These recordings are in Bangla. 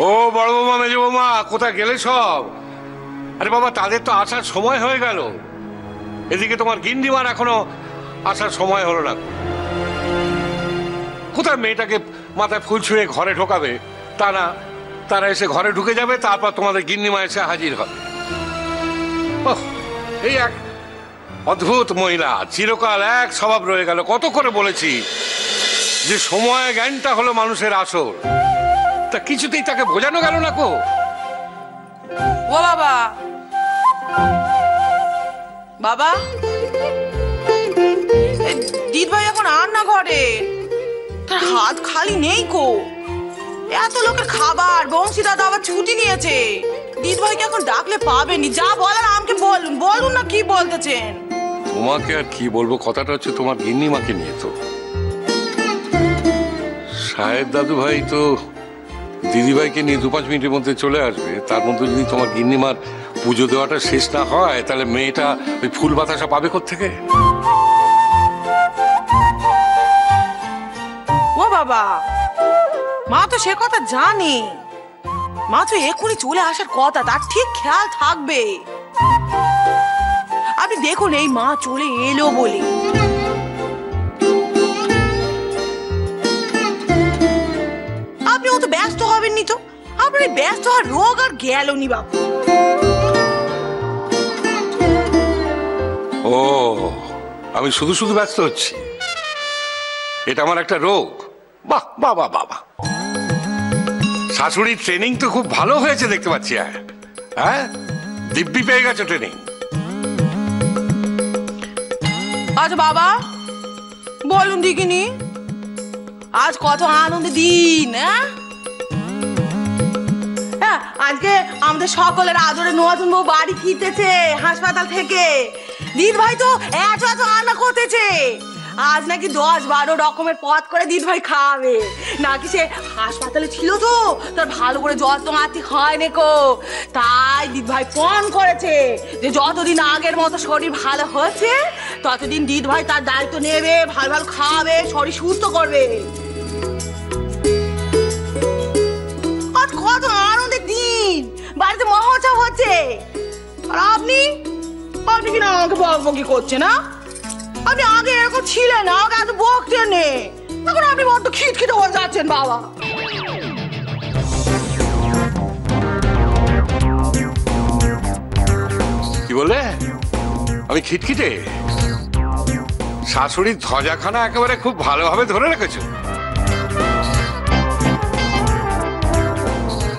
ও বড় বৌমা, মেজ বৌমা, কোথায় গেলে সব? আরে বাবা, তাদের তো আসার সময় হয়ে গেল। এদিকে তোমার গিন্ডিমার এখনো আসার সময় হলো না। কোথায় মেয়েটাকে মাথায় ফুল ছুঁয়ে ঘরে ঢোকাবে, তা না, তারা এসে ঘরে ঢুকে যাবে, তারপর তোমাদের গিন্নিমা এসে হাজির হবে। এই এক অদ্ভুত মহিলা, চিরকাল এক স্বভাব রয়ে গেল। কত করে বলেছি যে সময় জ্ঞানটা হলো মানুষের আসল, তা কিছুতেই তাকে বোঝানো গেল না। কো ও বাবা, বাবা, দিদ ভাই এখন আর না ঘরে, তার হাত খালি নেই। কো এত লোকের খাবার, বংশী দাদা আবার ছুটি নিয়েছে। দিদ ভাইকে এখন ডাকলে পাবেনি। যা বলার আমাকে বলুন, বলুন না কি বলতেছেন। তোমাকে আর কি বলবো, কথাটা হচ্ছে তোমার গিন্নিমাকে নিয়ে। তো সাহেব দাদু ভাই তো দিদিভাইকে নিয়ে 2-5 মিনিটের মধ্যে চলে আসবে। তার মধ্যে যদি তোমার গিন্নিমার পুজো দেওয়াটা শেষ না হয়, তাহলে মেয়েটা ওই ফুল বাতাসা পাবে কোত্থেকে? ও বাবা, মা তো সে কথা জানে। মা তো এখনই চলে আসার কথা, তার ঠিক খেয়াল থাকবে। আপনি দেখুন, এই মা চলে এলো বলে। আপনি অত ব্যস্ত হবেননি তো। আপনার ব্যস্ত হওয়ার রোগ আর গেল নি বাবু। ও, আমি শুধু শুধু ব্যস্ত হচ্ছি, এটা আমার একটা রোগ? বাহ বাবা বাবা, শাশুড়ির ট্রেনিং তো খুব ভালো হয়েছে দেখতে পাচ্ছি। হ্যাঁ, দিব্যি পেয়ে গেছে ট্রেনিং। আচ্ছা বাবা, বলুন দিকিনি, আজ কত আনন্দ দিন। হ্যাঁ, আজকে আমাদের সকলের আদরে নতুন বউ বাড়ি ফিরতেছে হাসপাতাল থেকে। দিদ ভাই তো এত এত রান্না করতেছে। আজ নাকি 10-12 রকমের পদ করে দিদ ভাই খাওয়াবে। নাকি সে হাসপাতালে ছিল তো, তার ভালো করে যত্ন আত্মি হয় নেকো। তাই দিদ ভাই ফোন করেছে যে যতদিন আগের মতো শরীর ভালো হচ্ছে, ততদিন দিদ ভাই তার দায়িত্ব নেবে, ভালো ভালো খাওয়াবে, শরীর সুস্থ করবে। আজ কত আনন্দের দিন, বাড়িতে মহোৎসব হচ্ছে। আর আপনি আপনি কিনা আমাকে বকবকি করছেন না? আপনি আগে এরকম ছিলেন না, আগে এত বকতেন নে। এখন আপনি বড্ড খিটখিটে হয়ে যাচ্ছেন বাবা। কি বললে? আমি খিটখিটে? শাশুড়ির ধ্বজাখানা একেবারে খুব ভালোভাবে ধরে রেখেছো।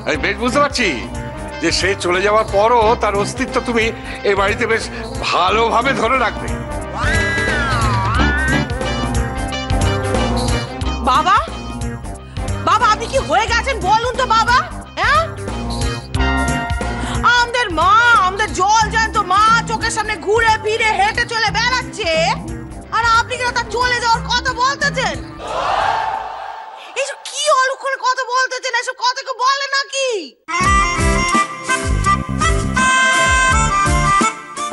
আমি বেশ বুঝতে পারছি যে সে চলে যাওয়ার পরও তার অস্তিত্ব তুমি এই বাড়িতে বেশ ভালোভাবে ধরে রাখবে। বাবা, বাবা, আপনি কি হয়ে গেছেন বলুন তো বাবা। হ্যাঁ, আমাদের মা, আমাদের জল জ্যান্ত মা চোখের সামনে ঘুরে ফিরে হেঁটে চলে বেড়াচ্ছে, আর আপনি কিনা তার চলে যাওয়ার কথা বলতেছেন। এইসব কি অলক্ষণে কথা বলতেছেন? এসব কথা কেউ বলে নাকি?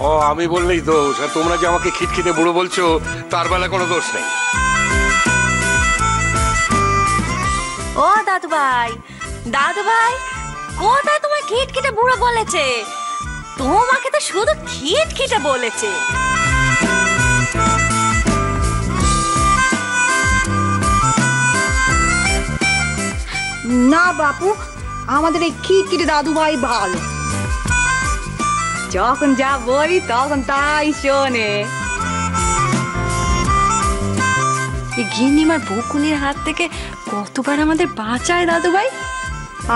ও, আমি বললেই দোষ, আর তোমরা যে আমাকে খিটখিটে বুড়ো বলছো তার বেলা কোনো দোষ নেই। ও দাদু ভাই, দাদু ভাই, কোথায় তোমার খিটখিটে বুড়ো বলেছে? তোমাকে তো শুধু খিটখিটে বলেছে। না বাপু, আমাদের এই খিটখিটে দাদু ভাই ভালো। যখন যা বলি তখন তাই শোনে। এই গিন্নিমার বকুনির হাত থেকে কতবার আমাদের বাঁচায় দাদু ভাই।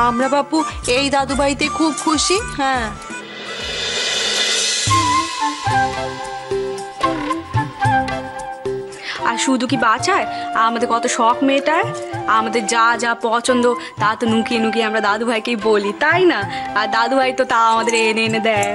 আমরা বাপু এই দাদু ভাইতে খুব খুশি। হ্যাঁ, আর শুধু কি বাঁচায়, আমাদের কত শখ মেয়েটার। আমাদের যা যা পছন্দ তা তো নুকিয়ে নুকিয়ে আমরা দাদু ভাইকেই বলি, তাই না? আর দাদু ভাই তো তা আমাদের এনে এনে দেয়।